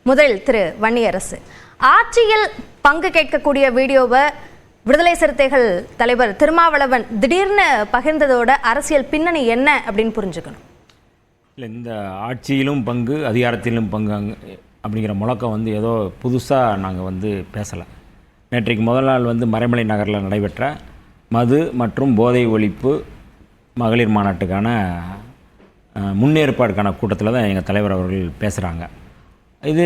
முதலில் திரு வன்னியரசு, ஆட்சியில் பங்கு கேட்கக்கூடிய வீடியோவை விடுதலை சிறுத்தைகள் தலைவர் திருமாவளவன் திடீர்னு பகிர்ந்ததோட அரசியல் பின்னணி என்ன அப்படின்னு புரிஞ்சுக்கணும். இல்லை, இந்த ஆட்சியிலும் பங்கு அதிகாரத்திலும் பங்கு அப்படிங்கிற முழக்கம் ஏதோ புதுசாக நாங்கள் பேசலை. நேற்றைக்கு முதல் நாள் மறைமலை நகரில் நடைபெற்ற மது மற்றும் போதை ஒழிப்பு மகளிர் மாநாட்டுக்கான முன்னேற்பாடுக்கான கூட்டத்தில் தான் எங்கள் தலைவர் அவர்கள் பேசுகிறாங்க. இது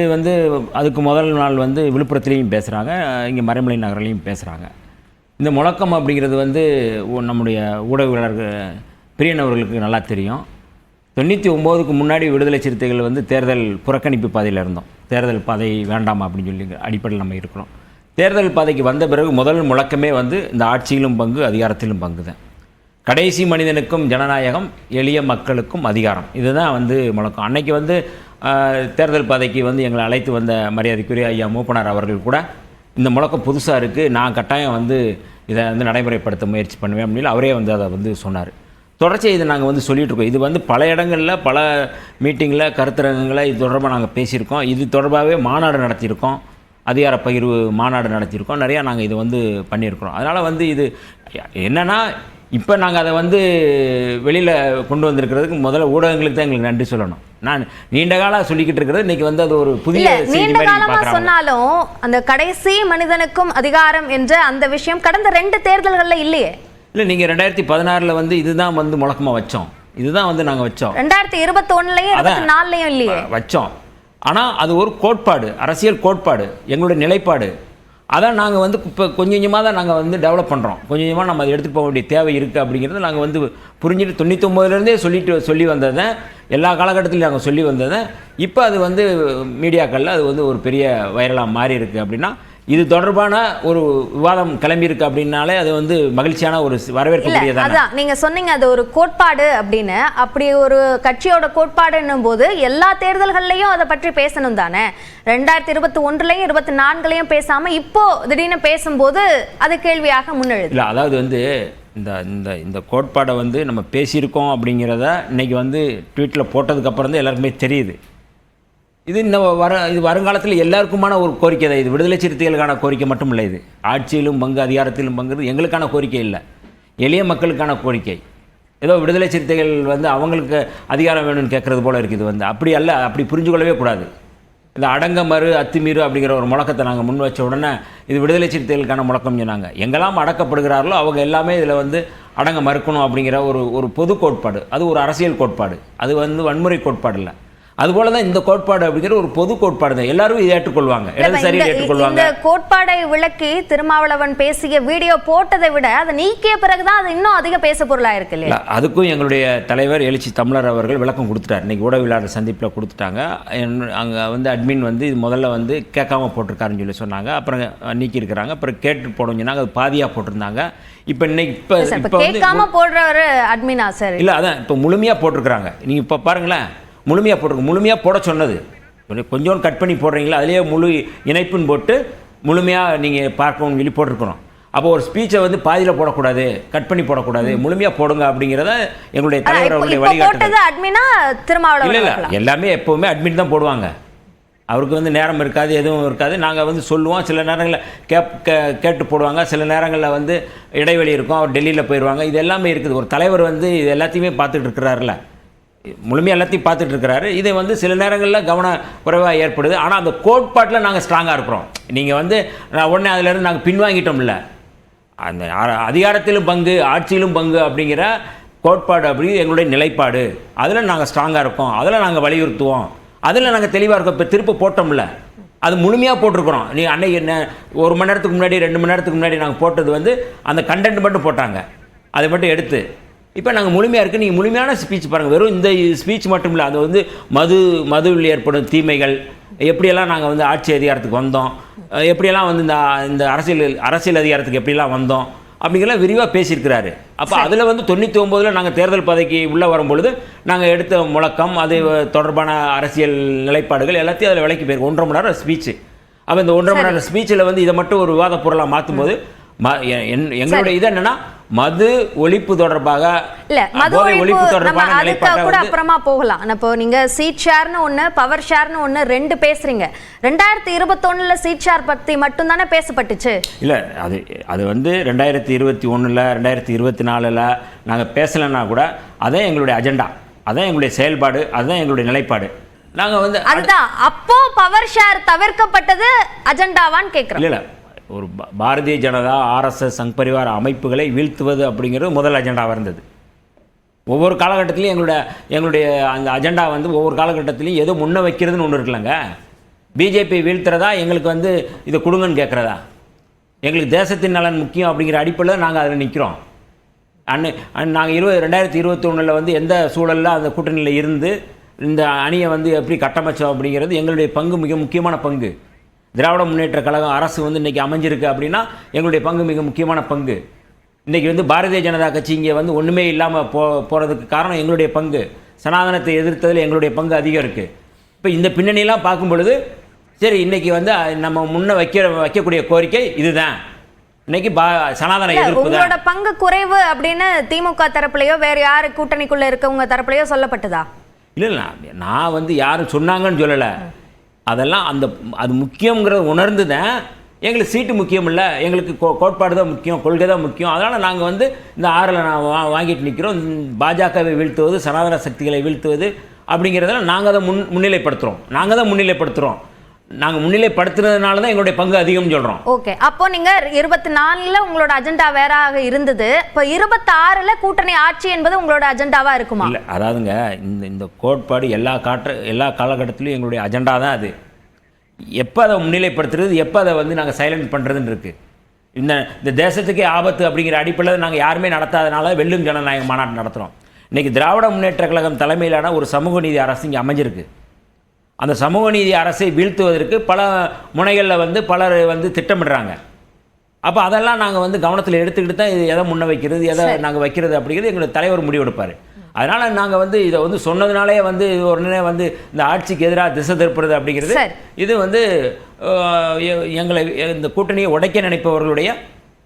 அதுக்கு முதல் நாள் விழுப்புரத்துலேயும் பேசுகிறாங்க, இங்கே மறைமலை நகர்லையும் பேசுகிறாங்க. இந்த முழக்கம் அப்படிங்கிறது நம்முடைய ஊடகவியலாளர்கள் பிரியன் அவர்களுக்கு நல்லா தெரியும். 99க்கு முன்னாடி விடுதலை சிறுத்தைகள் தேர்தல் புறக்கணிப்பு பாதையில் இருந்தோம். தேர்தல் பாதை வேண்டாமா அப்படின்னு சொல்லி அடிப்படையில் நம்ம இருக்கிறோம். தேர்தல் பாதைக்கு வந்த பிறகு முதல் முழக்கமே இந்த ஆட்சியிலும் பங்கு அதிகாரத்திலும் பங்கு தான். கடைசி மனிதனுக்கும் ஜனநாயகம், எளிய மக்களுக்கும் அதிகாரம், இதுதான் முழக்கம். அன்னைக்கு தேர்தல் பாதைக்கு எங்களை அழைத்து வந்த மரியாதைக்குரிய ஐயா மூப்பனார் அவர்கள் கூட இந்த முழக்கம் புதுசாக இருக்குது, நான் கட்டாயம் இதை நடைமுறைப்படுத்த முயற்சி பண்ணுவேன் அப்படின்னு அவரே அதை சொன்னார். தொடர்ச்சியாக இதை நாங்கள் சொல்லிகிட்டு இருக்கோம். இது பல இடங்களில் பல மீட்டிங்கில் கருத்தரங்களில் இது தொடர்பாக நாங்கள் பேசியிருக்கோம். இது தொடர்பாகவே மாநாடு நடத்தியிருக்கோம், அதிகார பகிர்வு மாநாடு நடத்தியிருக்கோம், நிறையா நாங்கள் இது பண்ணியிருக்கிறோம். அதனால் இது என்னென்னா, இப்போ நாங்கள் அதை வெளியில் கொண்டு வந்திருக்கிறதுக்கு முதல்ல ஊடகங்களுக்கு தான் எங்களுக்கு நன்றி சொல்லணும். நான் நீண்ட காலம் சொல்லிக்கிட்டு இருக்கிறது இன்னைக்கு அது ஒரு புதிய நீண்ட காலமா சொன்னாலும் அந்த கடைசி மனிதனுக்கும் அதிகாரம் என்ற அந்த விஷயம் கடந்த 2 தேர்தல்களில் இல்லையே. இல்லை, நீங்கள் 2016 இதுதான் முழக்கமாக வச்சோம். இதுதான் நாங்கள் வச்சோம். 2021லையும் 2024லையும் இல்லையே வச்சோம். ஆனால் அது ஒரு கோட்பாடு, அரசியல் கோட்பாடு, எங்களுடைய நிலைப்பாடு. அதான் நாங்கள் இப்போ கொஞ்சம் கொஞ்சமாக தான் நாங்கள் டெவலப் பண்ணுறோம். கொஞ்சம் கொஞ்சமாக நம்ம அதை எடுத்துகிட்டு போக வேண்டிய தேவை இருக்குது அப்படிங்கிறத நாங்கள் புரிஞ்சுட்டு 99லேருந்தே சொல்லி வந்ததை, எல்லா காலகட்டத்திலையும் நாங்கள் சொல்லி வந்ததை, இப்போ அது மீடியாக்களில் அது ஒரு பெரிய வைரலாக மாறி இருக்குது. அப்படின்னா இது தொடர்பான ஒரு விவாதம் கிளம்பியிருக்கு அப்படின்னாலே அது மகிழ்ச்சியான ஒரு வரவேற்கக்கூடியது. அதான் நீங்க சொன்னீங்க அது ஒரு கோட்பாடு அப்படின்னு. அப்படி ஒரு கட்சியோட கோட்பாடுன்னும் போது எல்லா தேர்தல்கள்லையும் அதை பற்றி பேசணும் தானே. 2021லையும் 2024லையும் பேசாம இப்போ திடீர்னு பேசும்போது அது கேள்வியாக முன்னெழுது. இல்லை, அதாவது இந்த கோட்பாடை நம்ம பேசியிருக்கோம் அப்படிங்கிறத இன்னைக்கு ட்வீட்டில் போட்டதுக்கப்புறம் தான் எல்லாருக்குமே தெரியுது. இது வருங்காலத்தில் எல்லாருக்குமான ஒரு கோரிக்கை தான். இது விடுதலை சிறுத்தைகளுக்கான கோரிக்கை மட்டும் இல்லை. இது ஆட்சியிலும் பங்கு அதிகாரத்திலும் பங்கு எங்களுக்கான கோரிக்கை இல்லை, எளிய மக்களுக்கான கோரிக்கை. ஏதோ விடுதலை சிறுத்தைகள் அவங்களுக்கு அதிகாரம் வேணும்னு கேட்குறது போல இருக்குது. அப்படி அல்ல, அப்படி புரிஞ்சு கொள்ளவே கூடாது. இந்த அடங்க மறு அத்துமீறு அப்படிங்கிற ஒரு முழக்கத்தை நாங்கள் முன் வச்ச உடனே இது விடுதலை சிறுத்தைகளுக்கான முழக்கம் சொன்னாங்க. எங்கெல்லாம் அடக்கப்படுகிறார்களோ அவங்க எல்லாமே இதில் அடங்க மறுக்கணும் அப்படிங்கிற ஒரு பொது கோட்பாடு. அது ஒரு அரசியல் கோட்பாடு, அது வன்முறை கோட்பாடு இல்லை. அதுபோல தான் இந்த கோட்பாடு அப்படிங்கிற ஒரு பொது கோட்பாடு தான். எல்லாரும் இதை ஏற்றுக்கொள்வாங்க, இடதுசாரியில் ஏற்றுக்கொள்வாங்க. இந்த கோட்பாடை விளக்கி திருமாவளவன் பேசிய வீடியோ போட்டதை விட அதை நீக்கிய பிறகுதான் அது இன்னும் அதிக பேச பொருளாக இருக்கு இல்லையா? அதுக்கும் எங்களுடைய தலைவர் எழுச்சி தமிழர் அவர்கள் விளக்கம் கொடுத்துட்டார். இன்னைக்கு ஊடகவியலாளர் சந்திப்பில் கொடுத்துட்டாங்க. அங்கே அட்மின் இது முதல்ல கேட்காம போட்டிருக்காருன்னு சொல்லி சொன்னாங்க. அப்புறம் நீக்கியிருக்கிறாங்க. அப்புறம் கேட்டு போடணும்னு சொன்னாங்க, அது பாதியாக போட்டிருந்தாங்க. இப்போ இன்னைக்கு இப்போ கேட்காம போடுறவர் அட்மினா சார்? இல்லை, அதான் இப்போ முழுமையாக போட்டிருக்கிறாங்க. நீங்கள் இப்போ பாருங்களேன், முழுமையாக போட்டிருக்கு. முழுமையாக போட சொன்னது கொஞ்சம் கட் பண்ணி போடுறீங்களா, அதிலேயே முழு இணைப்புன்னு போட்டு முழுமையாக நீங்கள் பார்க்கணும்னு சொல்லி போட்டிருக்கணும். அப்போ ஒரு ஸ்பீச்சை பாதியில் போடக்கூடாது, கட் பண்ணி போடக்கூடாது, முழுமையாக போடுங்க அப்படிங்கிறத எங்களுடைய தலைவர் அவருடைய வழிகாட்டுதல். இல்லை இல்லை, எல்லாமே எப்போவுமே அட்மிட் தான் போடுவாங்க. அவருக்கு நேரம் இருக்காது, எதுவும் இருக்காது. நாங்கள் சொல்லுவோம், சில நேரங்களில் கேட்டு போடுவாங்க, சில நேரங்களில் இடைவெளி இருக்கும், அவர் டெல்லியில் போயிடுவாங்க. இது எல்லாமே இருக்குது. ஒரு தலைவர் இது எல்லாத்தையுமே பார்த்துட்டு இருக்கிறாருல, முழுமையாக எல்லாத்தையும் பார்த்துட்டு இருக்கிறாரு. இதை சில நேரங்களில் கவன குறைவாக ஏற்படுது. ஆனால் அந்த கோட்பாட்டில் நாங்கள் ஸ்ட்ராங்காக இருக்கிறோம். நீங்கள் நான் உடனே அதிலேருந்து நாங்கள் பின்வாங்கிட்டோம்ல. அந்த அதிகாரத்திலும் பங்கு ஆட்சியிலும் பங்கு அப்படிங்கிற கோட்பாடு அப்படி எங்களுடைய நிலைப்பாடு, அதில் நாங்கள் ஸ்ட்ராங்காக இருக்கோம், அதில் நாங்கள் வலியுறுத்துவோம், அதில் நாங்கள் தெளிவாக இருக்கோம். இப்போ திருப்ப போட்டோம்ல, அது முழுமையாக போட்டிருக்கிறோம். நீ அன்னைக்கு என்ன 1 மணி நேரத்துக்கு முன்னாடி 2 மணி நேரத்துக்கு முன்னாடி நாங்கள் போட்டது அந்த கண்டென்ட் மட்டும் போட்டாங்க, அதை மட்டும் எடுத்து. இப்போ நாங்கள் முழுமையாக இருக்குது. நீங்கள் முழுமையான ஸ்பீச் பாருங்கள். வெறும் இந்த ஸ்பீச் மட்டும் இல்லை, அது மதுவில் ஏற்படும் தீமைகள், எப்படியெல்லாம் நாங்கள் ஆட்சி அதிகாரத்துக்கு வந்தோம், எப்படியெல்லாம் இந்த அரசியல் அதிகாரத்துக்கு எப்படிலாம் வந்தோம் அப்படிங்கிறலாம் விரிவாக பேசியிருக்கிறாரு. அப்போ அதில் 99ல் நாங்கள் தேர்தல் பதவிக்கு உள்ளே வரும்பொழுது நாங்கள் எடுத்த முழக்கம், அது தொடர்பான அரசியல் நிலைப்பாடுகள் எல்லாத்தையும் அதில் விலைக்கு போயிருக்கோம். 1.5 மணி நேரம் ஸ்பீச்சு. அப்போ இந்த 1.5 மணி நேரம் ஸ்பீச்சில் இதை மட்டும் ஒரு விவாத பொருளாக மாற்றும் போது எங்களுடைய இது என்னென்னா, மது ஒழிப்பு தொடர்பாக இல்ல மது போதை ஒழிப்பு ஒழிப்பு நம்ம தொடர்பான அதுக்கு நிலைப்பாட்டை கூட வந்து அப்புறமா போகலாம். இப்போ நீங்க சீட் ஷேர்னு ஒண்ணு பவர் ஷேர்னு ஒண்ணு ரெண்டு பேசுறீங்க. 2021ல சீட் ஷேர் பத்தி மட்டும் தானே பேசப்பட்டுச்சு. இல்லை அது வந்து 2021ல் 2024ல் நாங்கள் பேசலைன்னா கூட அதான் எங்களுடைய அஜெண்டா, அதான் எங்களுடைய செயல்பாடு, அதுதான் எங்களுடைய நிலைப்பாடு. நாங்கள் வந்து அதுதான் அப்போ பவர் ஷேர் தவிர்க்கப்பட்டது அஜெண்டாவான்னு கேட்குறோம். இல்லை ஒரு பாரதிய ஜனதா RSS சங் பரிவார அமைப்புகளை வீழ்த்துவது அப்படிங்கிறது முதல் அஜெண்டாவாக இருந்தது. ஒவ்வொரு காலகட்டத்திலையும் எங்களுடைய அந்த அஜெண்டா வந்து ஒவ்வொரு காலகட்டத்திலையும் ஏதோ முன்ன வைக்கிறதுன்னு ஒன்று இருக்குல்லங்க. பிஜேபி வீழ்த்துறதா எங்களுக்கு வந்து இதை கொடுங்கன்னு கேட்குறதா? எங்களுக்கு தேசத்தின் நலன் முக்கியம் அப்படிங்கிற அடிப்படையில் நாங்கள் அதில் நிற்கிறோம். நாங்கள் 2021ல் வந்து எந்த சூழலில் அந்த கூட்டணியில் இருந்து இந்த அணியை வந்து எப்படி கட்டமைச்சோம் அப்படிங்கிறது எங்களுடைய பங்கு மிக முக்கியமான பங்கு. திராவிட முன்னேற்ற கழகம் அரசு வந்து இன்றைக்கி அமைஞ்சிருக்கு அப்படின்னா எங்களுடைய பங்கு மிக முக்கியமான பங்கு. இன்றைக்கி வந்து பாரதிய ஜனதா கட்சி இங்கே வந்து ஒன்றுமே இல்லாமல் போகிறதுக்கு காரணம் எங்களுடைய பங்கு. சனாதனத்தை எதிர்த்ததில் எங்களுடைய பங்கு அதிகம் இருக்குது. இப்போ இந்த பின்னணியெல்லாம் பார்க்கும் பொழுது சரி இன்றைக்கி வந்து நம்ம முன்ன வைக்கக்கூடிய கோரிக்கை இதுதான். இன்னைக்கு சனாதன எதிர்ப்பு உங்களோட பங்கு குறைவு அப்படின்னு திமுக தரப்புலையோ வேற யாரு கூட்டணிக்குள்ள இருக்கவங்க தரப்புலையோ சொல்லப்பட்டதா? இல்லை நான் வந்து யாரும் சொன்னாங்கன்னு சொல்லலை. அதெல்லாம் அது முக்கியங்கிறத உணர்ந்து தான் எங்களுக்கு சீட்டு முக்கியம் இல்லை, எங்களுக்கு கோட்பாடு தான் முக்கியம், கொள்கை தான் முக்கியம். அதனால் நாங்கள் வந்து இந்த 6ல் வாங்கிட்டு நிற்கிறோம். பாஜகவை வீழ்த்துவது, சனாதன சக்திகளை வீழ்த்துவது அப்படிங்கிறதெல்லாம் நாங்கள் தான் முன்னிலைப்படுத்துகிறோம். நாங்கள் முன்னிலைப்படுத்துறதுனால தான் எங்களுடைய பங்கு அதிகம்னு சொல்கிறோம். ஓகே, அப்போ நீங்கள் 24ல் உங்களோட அஜெண்டா வேறாக இருந்தது. இப்போ 26ல் கூட்டணி ஆட்சி என்பது உங்களோட அஜெண்டாவாக இருக்குமா? இல்லை, அதாவதுங்க இந்த கோட்பாடு எல்லா காலகட்டத்திலையும் எங்களுடைய அஜெண்டா தான். அது எப்போ அதை முன்னிலைப்படுத்துறது, எப்போ அதை வந்து நாங்கள் சைலண்ட் பண்ணுறதுன்னு இருக்குது. இந்த தேசத்துக்கே ஆபத்து அப்படிங்கிற அடிப்படையில் நாங்கள் யாருமே நடத்தாதனால வெல்லும் ஜனநாயக மாநாடு நடத்துகிறோம். இன்றைக்கி திராவிட முன்னேற்ற கழகம் தலைமையிலான ஒரு சமூக நீதி அரசு இங்கே அமைஞ்சிருக்கு. அந்த சமூக நீதி அரசை வீழ்த்துவதற்கு பல முனைகளில் வந்து பலர் வந்து திட்டமிடுறாங்க. அப்போ அதெல்லாம் நாங்கள் வந்து கவனத்தில் எடுத்துக்கிட்டு தான் இது எதை முன்ன வைக்கிறது, எதை நாங்கள் வைக்கிறது அப்படிங்கிறது எங்களுக்கு தலைவர் முடிவெடுப்பார். அதனால் நாங்கள் வந்து இதை வந்து சொன்னதுனாலே வந்து உடனே வந்து இந்த ஆட்சிக்கு எதிராக திசை திருப்புறது அப்படிங்கிறது இது வந்து எங்களை இந்த கூட்டணியை உடைக்க நினைப்பவர்களுடைய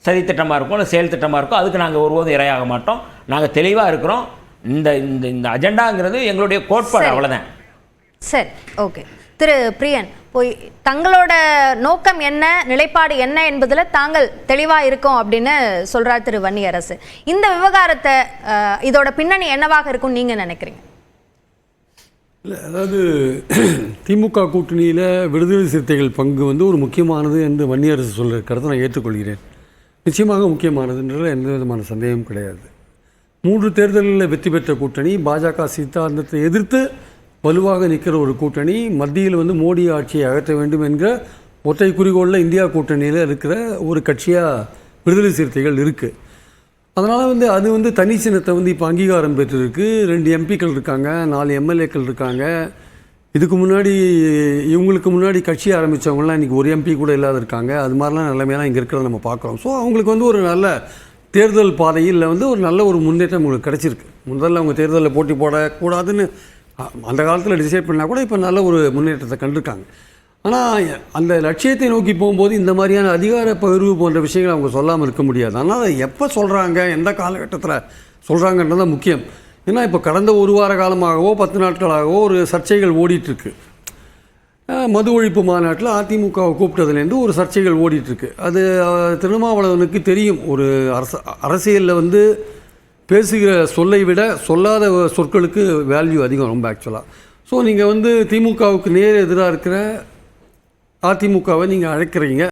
சதித்திட்டமாக இருக்கும், இல்லை செயல் திட்டமாக இருக்கும். அதுக்கு நாங்கள் ஒருபோதும் இரையாக மாட்டோம். நாங்கள் தெளிவாக இருக்கிறோம். இந்த அஜெண்டாங்கிறது எங்களுடைய கோட்பாடு, அவ்வளோதான். சரி, ஓகே. திரு பிரியன், போய் தங்களோட நோக்கம் என்ன, நிலைப்பாடு என்ன என்பதில் தாங்கள் தெளிவாக இருக்கோம் அப்படின்னு சொல்கிறார் திரு வன்னியரசு. இந்த விவகாரத்தை இதோட பின்னணி என்னவாக இருக்கும்னு நீங்கள் நினைக்கிறீங்க? இல்லை, அதாவது திமுக கூட்டணியில் விடுதலை சிறுத்தைகள் பங்கு வந்து ஒரு முக்கியமானது என்று வன்னியரசு சொல்கிற கருத்தை நான் ஏற்றுக்கொள்கிறேன். நிச்சயமாக முக்கியமானதுன்றதில் எந்த விதமான சந்தேகமும் கிடையாது. 3 தேர்தலில் வெற்றி பெற்ற கூட்டணி, பாஜக சித்தாந்தத்தை எதிர்த்து வலுவாக நிற்கிற ஒரு கூட்டணி, மத்தியில் வந்து மோடி ஆட்சியை அகற்ற வேண்டும் என்கிற ஒற்றை குறிக்கோளில் இந்தியா கூட்டணியில் இருக்கிற ஒரு கட்சியாக விடுதலை சிறுத்தைகள் இருக்குது. அதனால் வந்து அது வந்து தனி சின்னத்தை வந்து இப்போ அங்கீகாரம் பெற்றிருக்கு. 2 எம்பிக்கள் இருக்காங்க, 4 எம்எல்ஏக்கள் இருக்காங்க. இதுக்கு முன்னாடி இவங்களுக்கு முன்னாடி கட்சி ஆரம்பித்தவங்களாம் இன்றைக்கி ஒரு எம்பி கூட இல்லாத இருக்காங்க. அது மாதிரிலாம் நிலைமையெல்லாம் இங்கே இருக்கிறத நம்ம பார்க்குறோம். ஸோ அவங்களுக்கு வந்து ஒரு நல்ல தேர்தல் பாதையில் வந்து ஒரு நல்ல ஒரு முன்னேற்றம் உங்களுக்கு கிடச்சிருக்கு. முதல்ல அவங்க தேர்தலில் போட்டி போடக்கூடாதுன்னு அந்த காலத்தில் டிசைட் பண்ணால் கூட இப்போ நல்ல ஒரு முன்னேற்றத்தை கண்டிருக்காங்க. ஆனால் அந்த லட்சியத்தை நோக்கி போகும்போது இந்த மாதிரியான அதிகார பகிர்வு போன்ற விஷயங்களை அவங்க சொல்லாமல் இருக்க முடியாது. ஆனால் அதை எப்போ சொல்கிறாங்க, எந்த காலகட்டத்தில் சொல்கிறாங்கன்றது தான் முக்கியம். ஏன்னா இப்போ கடந்த ஒரு வார காலமாகவோ 10 நாட்களாகவோ ஒரு சர்ச்சைகள் ஓடிட்டுருக்கு. மது ஒழிப்பு மாநாட்டில் அதிமுகவை கூப்பிட்டதுலேருந்து ஒரு சர்ச்சைகள் ஓடிட்டுருக்கு. அது திருமாவளவனுக்கு தெரியும். ஒரு அரசியலில் வந்து பேசுகிற சொல்லை விட சொல்லாத சொற்களுக்கு வேல்யூ அதிகம் ரொம்ப ஆக்சுவலாக. ஸோ நீங்கள் வந்து திமுகவுக்கு நேர் எதிராக இருக்கிற அதிமுகவை நீங்கள் அழைக்கிறீங்க.